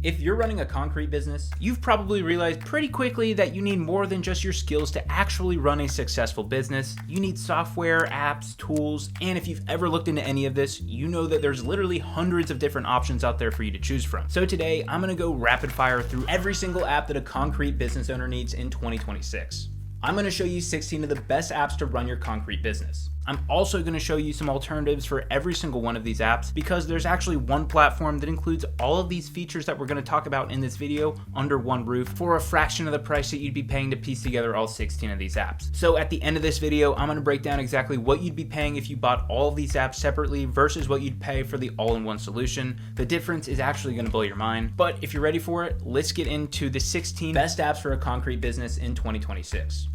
If you're running a concrete business, you've probably realized pretty quickly that you need more than just your skills to actually run a successful business. You need software, apps, tools, and if you've ever looked into any of this, you know that there's literally hundreds of different options out there for you to choose from. So today, I'm gonna go rapid fire through every single app that a concrete business owner needs in 2026. I'm gonna show you 16 of the best apps to run your concrete business. I'm also going to show you some alternatives for every single one of these apps because there's actually one platform that includes all of these features that we're going to talk about in this video under one roof for a fraction of the price that you'd be paying to piece together all 16 of these apps. So at the end of this video, I'm going to break down exactly what you'd be paying if you bought all of these apps separately versus what you'd pay for the all-in-one solution. The difference is actually going to blow your mind. But if you're ready for it, let's get into the 16 best apps for a concrete business in 2026.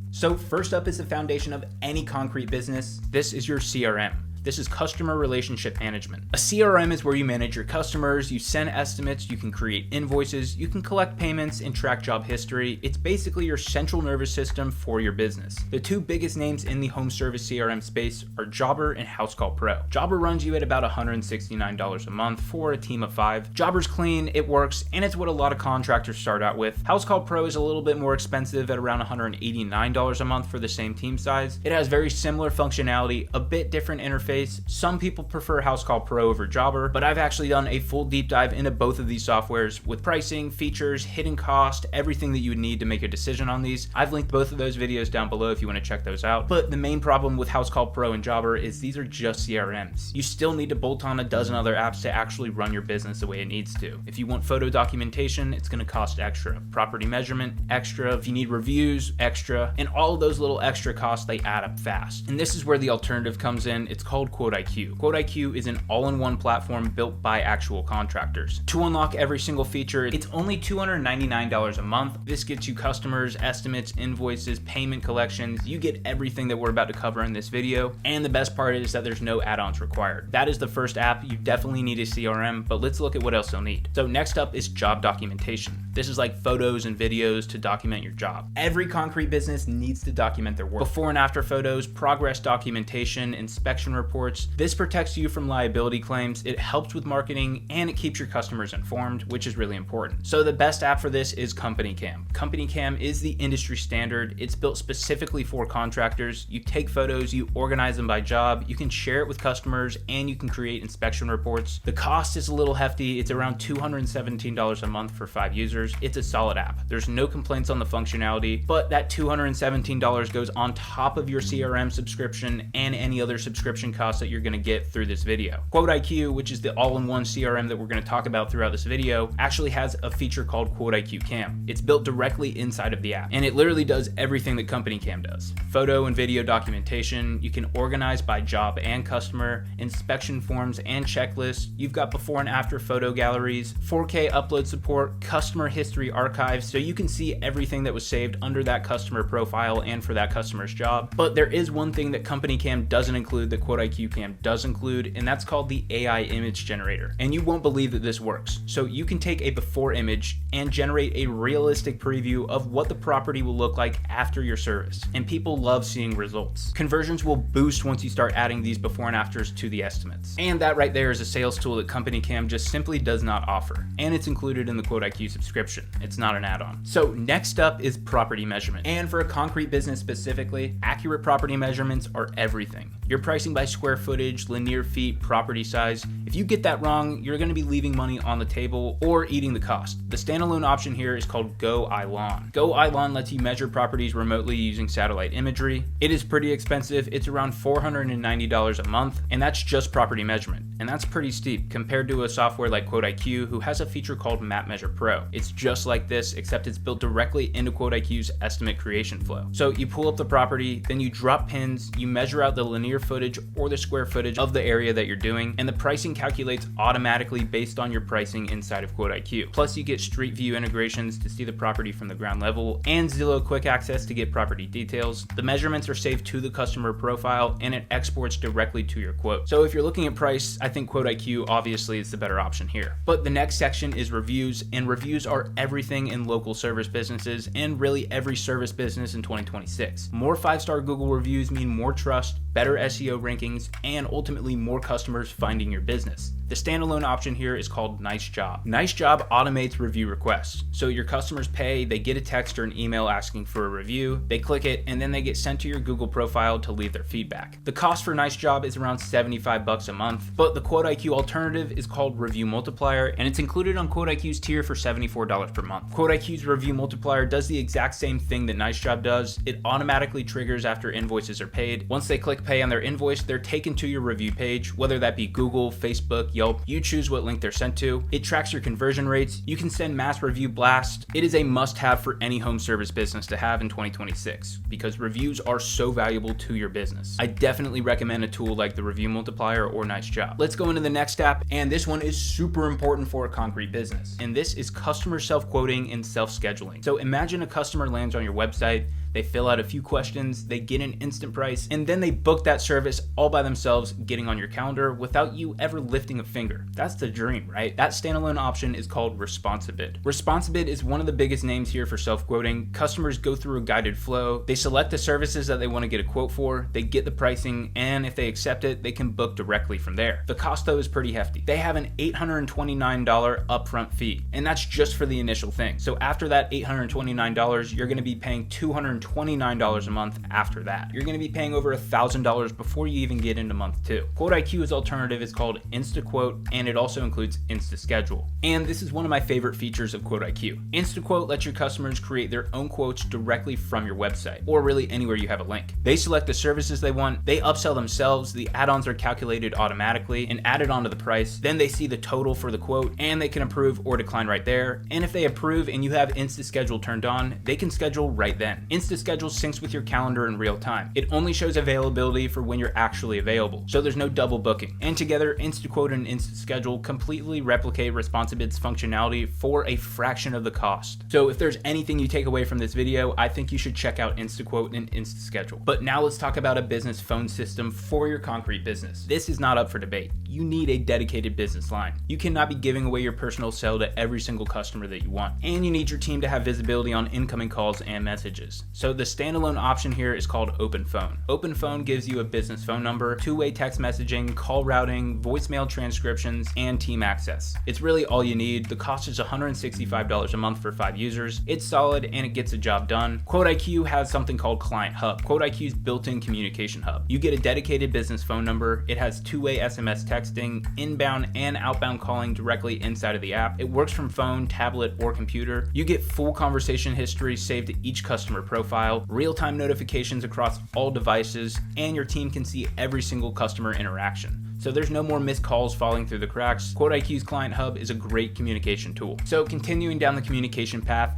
So first up is the foundation of any concrete business. This is your CRM. This is customer relationship management. A CRM is where you manage your customers, you send estimates, you can create invoices, you can collect payments and track job history. It's basically your central nervous system for your business. The two biggest names in the home service CRM space are Jobber and Housecall Pro. Jobber runs you at about $169 a month for a team of 5. Jobber's clean, it works, and it's what a lot of contractors start out with. Housecall Pro is a little bit more expensive at around $189 a month for the same team size. It has very similar functionality, a bit different interface. Some people prefer Housecall Pro over Jobber, but I've actually done a full deep dive into both of these softwares with pricing, features, hidden cost, everything that you would need to make a decision on these. I've linked both of those videos down below if you want to check those out. But the main problem with Housecall Pro and Jobber is these are just CRMs. You still need to bolt on a dozen other apps to actually run your business the way it needs to. If you want photo documentation, it's going to cost extra. Property measurement, extra. If you need reviews, extra. And all of those little extra costs, they add up fast. And this is where the alternative comes in. It's called QuoteIQ. QuoteIQ is an all-in-one platform built by actual contractors. To unlock every single feature, it's only $299 a month. This gets you customers, estimates, invoices, payment collections. You get everything that we're about to cover in this video. And the best part is that there's no add-ons required. That is the first app. You definitely need a CRM, but let's look at what else you'll need. So next up is job documentation. This is like photos and videos to document your job. Every concrete business needs to document their work. Before and after photos, progress documentation, inspection reports. This protects you from liability claims, it helps with marketing, and it keeps your customers informed, which is really important. So the best app for this is CompanyCam. CompanyCam is the industry standard. It's built specifically for contractors. You take photos, you organize them by job, you can share it with customers, and you can create inspection reports. The cost is a little hefty. It's around $217 a month for 5 users. It's a solid app. There's no complaints on the functionality, but that $217 goes on top of your CRM subscription and any other subscription costs that you're going to get through this video. QuoteIQ, which is the all-in-one CRM that we're going to talk about throughout this video, actually has a feature called QuoteIQ Cam. It's built directly inside of the app, and it literally does everything that CompanyCam does. Photo and video documentation, you can organize by job and customer, inspection forms and checklists, you've got before and after photo galleries, 4K upload support, customer history archives, so you can see everything that was saved under that customer profile and for that customer's job. But there is one thing that CompanyCam doesn't include that QuoteIQ Cam does include, and that's called the AI image generator. And you won't believe that this works. So you can take a before image and generate a realistic preview of what the property will look like after your service. And people love seeing results. Conversions will boost once you start adding these before and afters to the estimates. And that right there is a sales tool that CompanyCam just simply does not offer. And it's included in the QuoteIQ subscription. It's not an add-on. So next up is property measurement. And for a concrete business specifically, accurate property measurements are everything. Your pricing by square footage, linear feet, property size. If you get that wrong, you're going to be leaving money on the table or eating the cost. The standalone option here is called GoILon. GoILon lets you measure properties remotely using satellite imagery. It is pretty expensive. It's around $490 a month, and that's just property measurement. And that's pretty steep compared to a software like QuoteIQ, who has a feature called Map Measure Pro. It's just like this, except it's built directly into QuoteIQ's estimate creation flow. So you pull up the property, then you drop pins, you measure out the linear footage or the square footage of the area that you're doing, and the pricing calculates automatically based on your pricing inside of QuoteIQ. Plus you get Street View integrations to see the property from the ground level, and Zillow Quick Access to get property details. The measurements are saved to the customer profile, and it exports directly to your quote. So if you're looking at price, I think QuoteIQ obviously is the better option here. But the next section is reviews, and reviews are everything in local service businesses and really every service business in 2026. More 5-star Google reviews mean more trust, better SEO rankings, and ultimately more customers finding your business. The standalone option here is called Nice Job. Nice Job automates review requests. So your customers pay, they get a text or an email asking for a review, they click it, and then they get sent to your Google profile to leave their feedback. The cost for Nice Job is around $75 a month, but the QuoteIQ alternative is called Review Multiplier, and it's included on QuoteIQ's tier for $74 per month. QuoteIQ's Review Multiplier does the exact same thing that Nice Job does. It automatically triggers after invoices are paid. Once they click pay on their invoice, they're taken to your review page, whether that be Google, Facebook, Yelp. You choose what link they're sent to. It tracks your conversion rates. You can send mass review blasts. It is a must-have for any home service business to have in 2026 because reviews are so valuable to your business. I definitely recommend a tool like the Review Multiplier or Nice Job. Let's go into the next app, and this one is super important for a concrete business, and this is customer self-quoting and self-scheduling. So imagine a customer lands on your website, they fill out a few questions, they get an instant price, and then they book that service all by themselves, getting on your calendar without you ever lifting a finger. That's the dream, right? That standalone option is called Responsibid. Responsibid is one of the biggest names here for self-quoting. Customers go through a guided flow, they select the services that they want to get a quote for, they get the pricing, and if they accept it, they can book directly from there. The cost though is pretty hefty. They have an $829 upfront fee, and that's just for the initial thing. So after that $829, you're going to be paying $229 a month after that. You're going to be paying over $1,000 before you even get into month 2. QuoteIQ's alternative is called InstaQuote, and it also includes InstaSchedule. And this is one of my favorite features of QuoteIQ. InstaQuote lets your customers create their own quotes directly from your website, or really anywhere you have a link. They select the services they want, they upsell themselves, the add-ons are calculated automatically and added onto the price, then they see the total for the quote, and they can approve or decline right there. And if they approve and you have InstaSchedule turned on, they can schedule right then. InstaSchedule syncs with your calendar in real time. It only shows availability for when you're actually available, so there's no double booking. And together, InstaQuote and InstaSchedule completely replicate Responsibid's functionality for a fraction of the cost. So if there's anything you take away from this video, I think you should check out InstaQuote and InstaSchedule. But now let's talk about a business phone system for your concrete business. This is not up for debate. You need a dedicated business line. You cannot be giving away your personal cell to every single customer that you want. And you need your team to have visibility on incoming calls and messages. So the standalone option here is called Open Phone. Open Phone gives you a business phone number, two-way text messaging, call routing, voicemail transcriptions, and team access. It's really all you need. The cost is $165 a month for 5 users. It's solid and it gets the job done. QuoteIQ has something called Client Hub, QuoteIQ's built-in communication hub. You get a dedicated business phone number. It has two-way SMS texting, inbound and outbound calling directly inside of the app. It works from phone, tablet, or computer. You get full conversation history saved to each customer profile, real-time notifications across all devices, and your team can see every single customer interaction. So there's no more missed calls falling through the cracks. QuoteIQ's Client Hub is a great communication tool. So continuing down the communication path,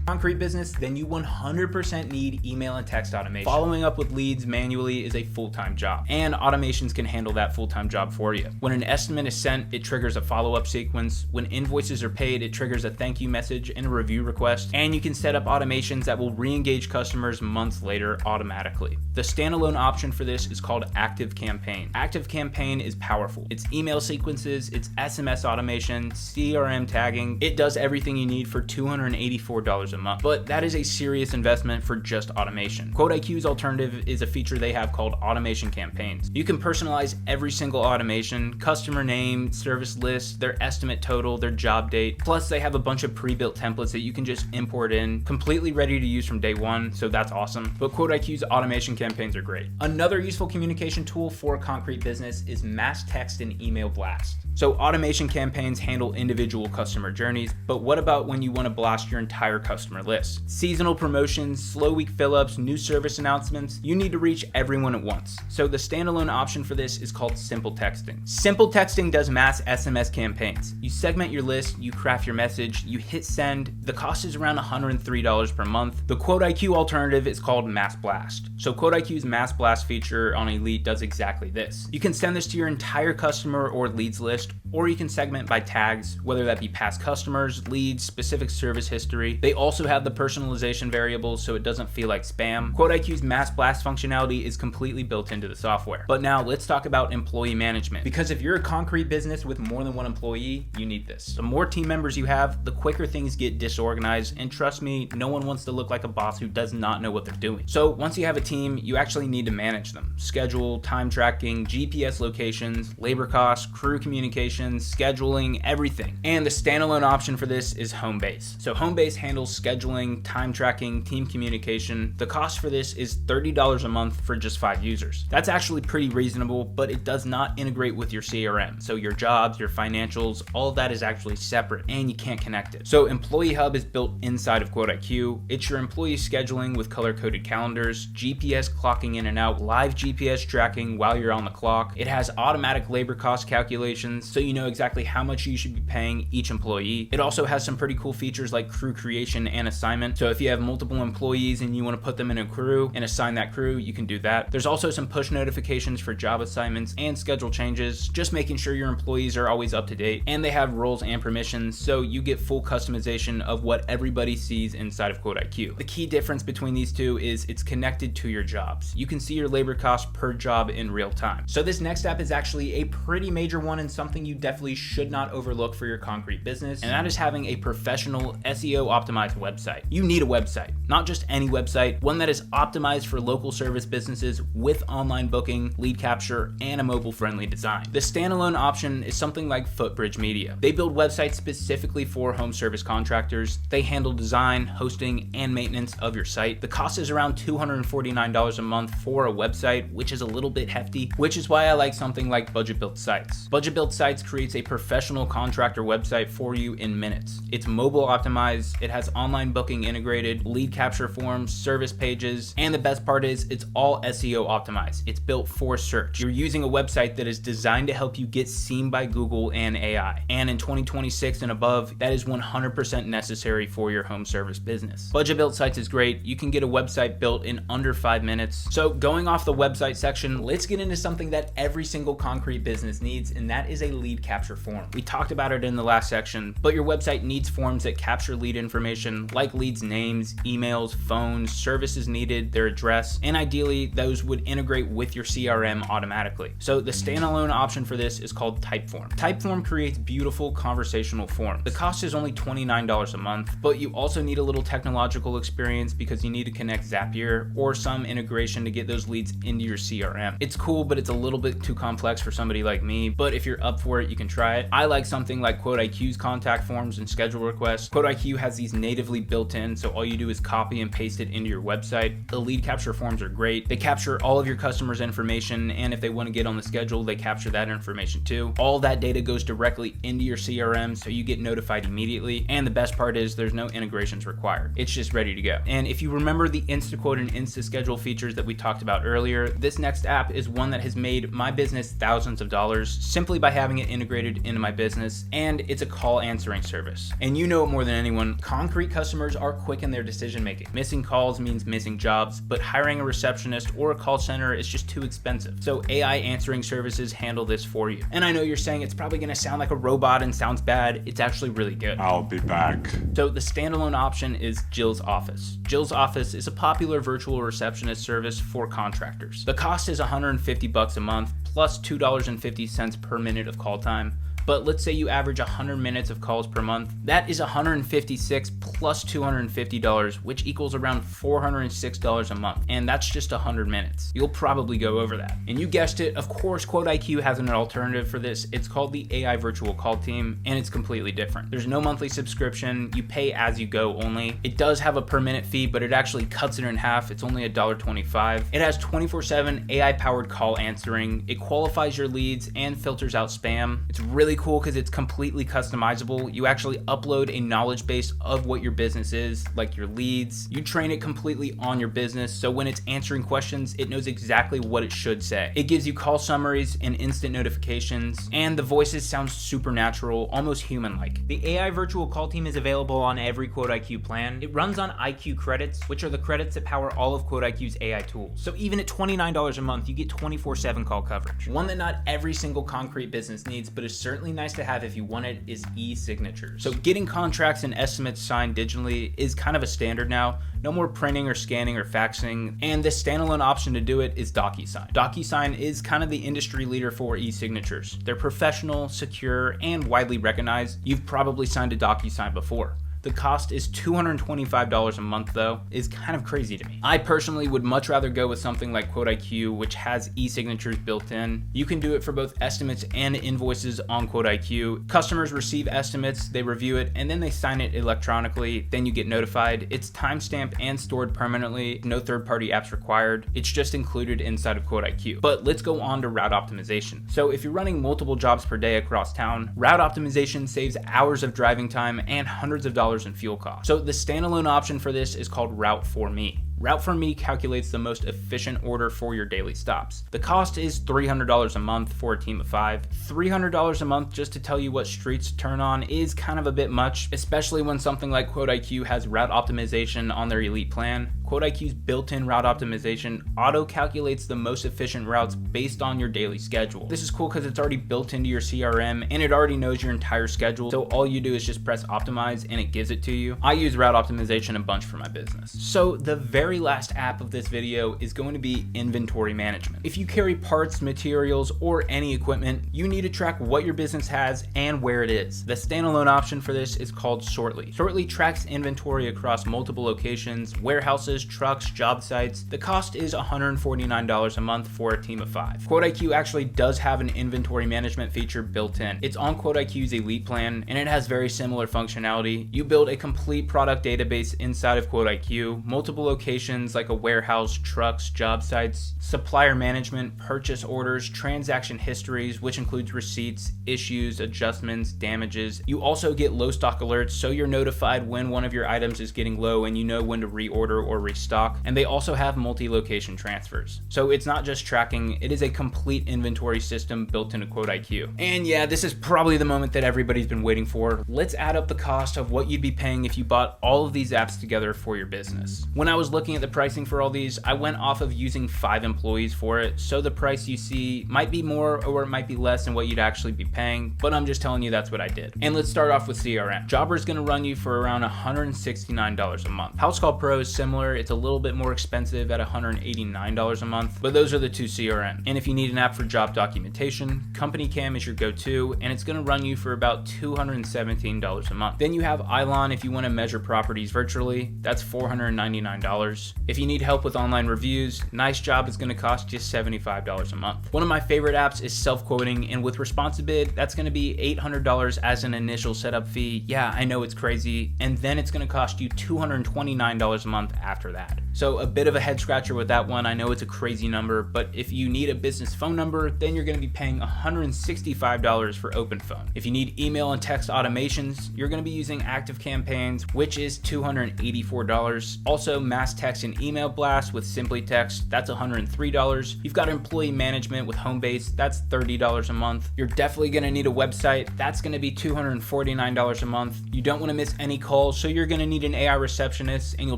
concrete business, then you 100% need email and text automation. Following up with leads manually is a full-time job, and automations can handle that full-time job for you. When an estimate is sent, it triggers a follow-up sequence. When invoices are paid, it triggers a thank you message and a review request, and you can set up automations that will re-engage customers months later automatically. The standalone option for this is called Active Campaign. Active Campaign is powerful. It's email sequences, it's SMS automation, CRM tagging. It does everything you need for $284 a month, but that is a serious investment for just automation. QuoteIQ's alternative is a feature they have called Automation Campaigns. You can personalize every single automation, customer name, service list, their estimate total, their job date. Plus they have a bunch of pre-built templates that you can just import in, completely ready to use from day one, so that's awesome. But QuoteIQ's automation campaigns are great. Another useful communication tool for a concrete business is mass text and email blast. So automation campaigns handle individual customer journeys, but what about when you want to blast your entire customer list? Seasonal promotions, slow week fill-ups, new service announcements, you need to reach everyone at once. So the standalone option for this is called Simple Texting. Simple Texting does mass SMS campaigns. You segment your list, you craft your message, you hit send. The cost is around $103 per month. The QuoteIQ alternative is called Mass Blast. So QuoteIQ's Mass Blast feature on Elite does exactly this. You can send this to your entire customer or leads list, or you can segment by tags, whether that be past customers, leads, specific service history. They also also have the personalization variables so it doesn't feel like spam. QuoteIQ's mass blast functionality is completely built into the software. But now let's talk about employee management, because if you're a concrete business with more than one employee, you need this. The more team members you have, the quicker things get disorganized, and trust me, no one wants to look like a boss who does not know what they're doing. So once you have a team, you actually need to manage them. Schedule, time tracking, GPS locations, labor costs, crew communications, scheduling, everything. And the standalone option for this is Homebase. So Homebase handles scheduling, time tracking, team communication. The cost for this is $30 a month for just 5 users. That's actually pretty reasonable, but it does not integrate with your CRM. So your jobs, your financials, all of that is actually separate and you can't connect it. So Employee Hub is built inside of QuoteIQ. It's your employee scheduling with color-coded calendars, GPS clocking in and out, live GPS tracking while you're on the clock. It has automatic labor cost calculations, so you know exactly how much you should be paying each employee. It also has some pretty cool features like crew creation and assignment. So if you have multiple employees and you want to put them in a crew and assign that crew, you can do that. There's also some push notifications for job assignments and schedule changes, just making sure your employees are always up to date. And they have roles and permissions, so you get full customization of what everybody sees inside of QuoteIQ. The key difference between these two is it's connected to your jobs. You can see your labor costs per job in real time. So this next step is actually a pretty major one and something you definitely should not overlook for your concrete business, and that is having a professional SEO optimized website. You need a website, not just any website, one that is optimized for local service businesses with online booking, lead capture, and a mobile friendly design. The standalone option is something like Footbridge Media. They build websites specifically for home service contractors. They handle design, hosting, and maintenance of your site. The cost is around $249 a month for a website, which is a little bit hefty, which is why I like something like Budget Built Sites. Budget Built Sites creates a professional contractor website for you in minutes. It's mobile optimized, it has online booking integrated, lead capture forms, service pages, and the best part is it's all SEO optimized. It's built for search. You're using a website that is designed to help you get seen by Google and AI. And in 2026 and above, that is 100% necessary for your home service business. Budget Built Sites is great. You can get a website built in under 5 minutes. So going off the website section, let's get into something that every single concrete business needs, and that is a lead capture form. We talked about it in the last section, but your website needs forms that capture lead information like leads' names, emails, phones, services needed, their address, and ideally those would integrate with your CRM automatically. So the standalone option for this is called Typeform. Typeform creates beautiful conversational forms. The cost is only $29 a month, but you also need a little technological experience because you need to connect Zapier or some integration to get those leads into your CRM. It's cool, but it's a little bit too complex for somebody like me, but if you're up for it, you can try it. I like something like QuoteIQ's contact forms and schedule requests. QuoteIQ has these natively built in, so all you do is copy and paste it into your website. The lead capture forms are great. They capture all of your customers' information, and if they want to get on the schedule, they capture that information too. All that data goes directly into your CRM, so you get notified immediately, and the best part is there's no integrations required. It's just ready to go. And if you remember the InstaQuote and InstaSchedule features that we talked about earlier, this next app is one that has made my business thousands of dollars simply by having it integrated into my business, and it's a call answering service. And you know it more than anyone, concrete customers are quick in their decision making. Missing calls means missing jobs, but hiring a receptionist or a call center is just too expensive. So AI answering services handle this for you. And I know you're saying it's probably gonna sound like a robot and sounds bad. It's actually really good. I'll be back. So the standalone option is Jill's Office. Jill's Office is a popular virtual receptionist service for contractors. The cost is $150 a month plus $2.50 per minute of call time. But let's say you average 100 minutes of calls per month. That is $156 plus $250, which equals around $406 a month. And that's just 100 minutes. You'll probably go over that. And you guessed it, of course, QuoteIQ has an alternative for this. It's called the AI Virtual Call Team, and it's completely different. There's no monthly subscription. You pay as you go only. It does have a per minute fee, but it actually cuts it in half. It's only $1.25. It has 24/7 AI-powered call answering. It qualifies your leads and filters out spam. It's really cool because it's completely customizable. You actually upload a knowledge base of what your business is, like your leads. You train it completely on your business, so when it's answering questions, it knows exactly what it should say. It gives you call summaries and instant notifications, and the voices sound super natural, almost human-like. The AI Virtual Call Team is available on every QuoteIQ plan. It runs on IQ credits, which are the credits that power all of QuoteIQ's AI tools. So even at $29 a month, you get 24/7 call coverage. One that not every single concrete business needs, but is certainly definitely nice to have if you want it, is e-signatures. So getting contracts and estimates signed digitally is kind of a standard now. No more printing or scanning or faxing, and the standalone option to do it is DocuSign. DocuSign is kind of the industry leader for e-signatures. They're professional, secure, and widely recognized. You've probably signed a DocuSign before. The cost is $225 a month though, is kind of crazy to me. I personally would much rather go with something like QuoteIQ, which has e-signatures built in. You can do it for both estimates and invoices on QuoteIQ. Customers receive estimates, they review it, and then they sign it electronically. Then you get notified. It's timestamped and stored permanently. No third-party apps required. It's just included inside of QuoteIQ. But let's go on to route optimization. So if you're running multiple jobs per day across town, route optimization saves hours of driving time and hundreds of dollars in fuel costs. So the standalone option for this is called Route for Me. Route for Me calculates the most efficient order for your daily stops. The cost is $300 a month for a team of 5. $300 a month just to tell you what streets to turn on is kind of a bit much, especially when something like QuoteIQ has route optimization on their elite plan. QuoteIQ's built-in route optimization auto-calculates the most efficient routes based on your daily schedule. This is cool because it's already built into your CRM and it already knows your entire schedule, so all you do is just press optimize and it gives it to you. I use route optimization a bunch for my business. So the very last app of this video is going to be inventory management. If you carry parts, materials, or any equipment, you need to track what your business has and where it is. The standalone option for this is called Sortly. Sortly tracks inventory across multiple locations, warehouses, trucks, job sites. The cost is $149 a month for a team of 5. QuoteIQ actually does have an inventory management feature built in. It's on QuoteIQ's elite plan and it has very similar functionality. You build a complete product database inside of QuoteIQ, multiple locations like a warehouse, trucks, job sites, supplier management, purchase orders, transaction histories, which includes receipts, issues, adjustments, damages. You also get low stock alerts, so you're notified when one of your items is getting low and you know when to reorder or restock. And they also have multi-location transfers. So it's not just tracking, it is a complete inventory system built into QuoteIQ. And yeah, this is probably the moment that everybody's been waiting for. Let's add up the cost of what you'd be paying if you bought all of these apps together for your business. When I was looking at the pricing for all these, I went off of using 5 employees for it, so the price you see might be more or it might be less than what you'd actually be paying, but I'm just telling you that's what I did. And let's start off with CRM. Jobber is going to run you for around $169 a month. House Call Pro is similar. It's a little bit more expensive at $189 a month, but those are the 2 CRM. And if you need an app for job documentation, Company Cam is your go-to, and it's going to run you for about $217 a month. Then you have Ilon if you want to measure properties virtually. That's $499. If you need help with online reviews, Nice Job is going to cost you $75 a month. One of my favorite apps is Self-Quoting, and with Responsibid, that's going to be $800 as an initial setup fee. Yeah, I know it's crazy, and then it's going to cost you $229 a month after that. So a bit of a head scratcher with that one. I know it's a crazy number, but if you need a business phone number, then you're going to be paying $165 for OpenPhone. If you need email and text automations, you're going to be using Active Campaigns, which is $284. Also, mass text and email blast with Simply Text, that's $103. You've got employee management with Homebase, that's $30 a month. You're definitely going to need a website, that's going to be $249 a month. You don't want to miss any calls, so you're going to need an AI receptionist, and you're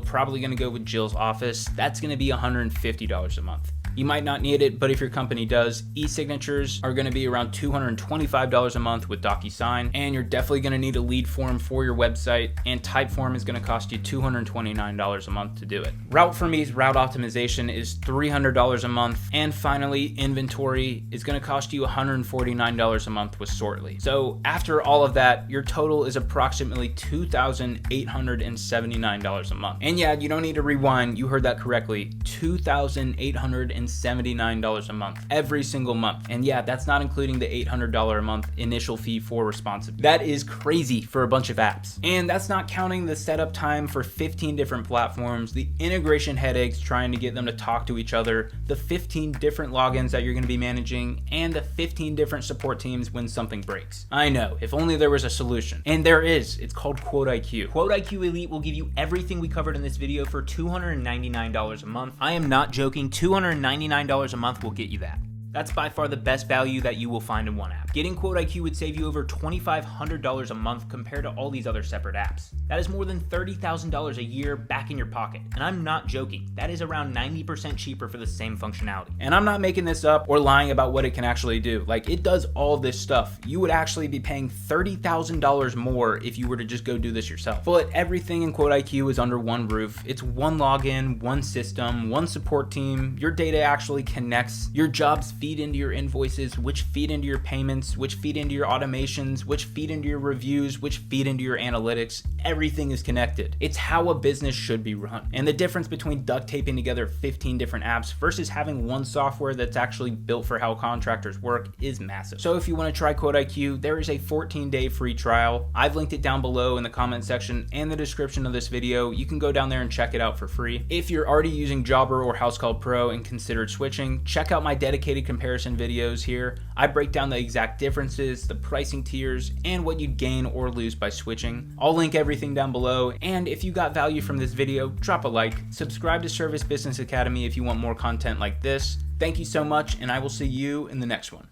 probably going to go with Jill's office. That's going to be $150 a month. You might not need it, but if your company does, e-signatures are going to be around $225 a month with DocuSign, and you're definitely going to need a lead form for your website, and Typeform is going to cost you $229 a month to do it. Route for Me's route optimization is $300 a month, and finally, inventory is going to cost you $149 a month with Sortly. So after all of that, your total is approximately $2,879 a month. And yeah, you don't need to rewind, you heard that correctly, $2,879 a month every single month. And yeah, that's not including the $800 a month initial fee for Responsive. That is crazy for a bunch of apps. And that's not counting the setup time for 15 different platforms, the integration headaches trying to get them to talk to each other, the 15 different logins that you're going to be managing, and the 15 different support teams when something breaks. I know, if only there was a solution. And there is. It's called QuoteIQ. QuoteIQ Elite will give you everything we covered in this video for $299 a month. I am not joking. $299 a month will get you that. That's by far the best value that you will find in one app. Getting QuoteIQ would save you over $2,500 a month compared to all these other separate apps. That is more than $30,000 a year back in your pocket. And I'm not joking. That is around 90% cheaper for the same functionality. And I'm not making this up or lying about what it can actually do. Like, it does all this stuff. You would actually be paying $30,000 more if you were to just go do this yourself. But everything in QuoteIQ is under one roof. It's one login, one system, one support team. Your data actually connects. Your jobs feed into your invoices, which feed into your payments, which feed into your automations, which feed into your reviews, which feed into your analytics. Everything is connected. It's how a business should be run. And the difference between duct taping together 15 different apps versus having one software that's actually built for how contractors work is massive. So if you want to try QuoteIQ, there is a 14-day free trial. I've linked it down below in the comment section and the description of this video. You can go down there and check it out for free. If you're already using Jobber or Housecall Pro and considered switching, check out my dedicated comparison videos here. I break down the exact differences, the pricing tiers, and what you'd gain or lose by switching. I'll link everything down below, and if you got value from this video, drop a like. Subscribe to Service Business Academy if you want more content like this. Thank you so much, and I will see you in the next one.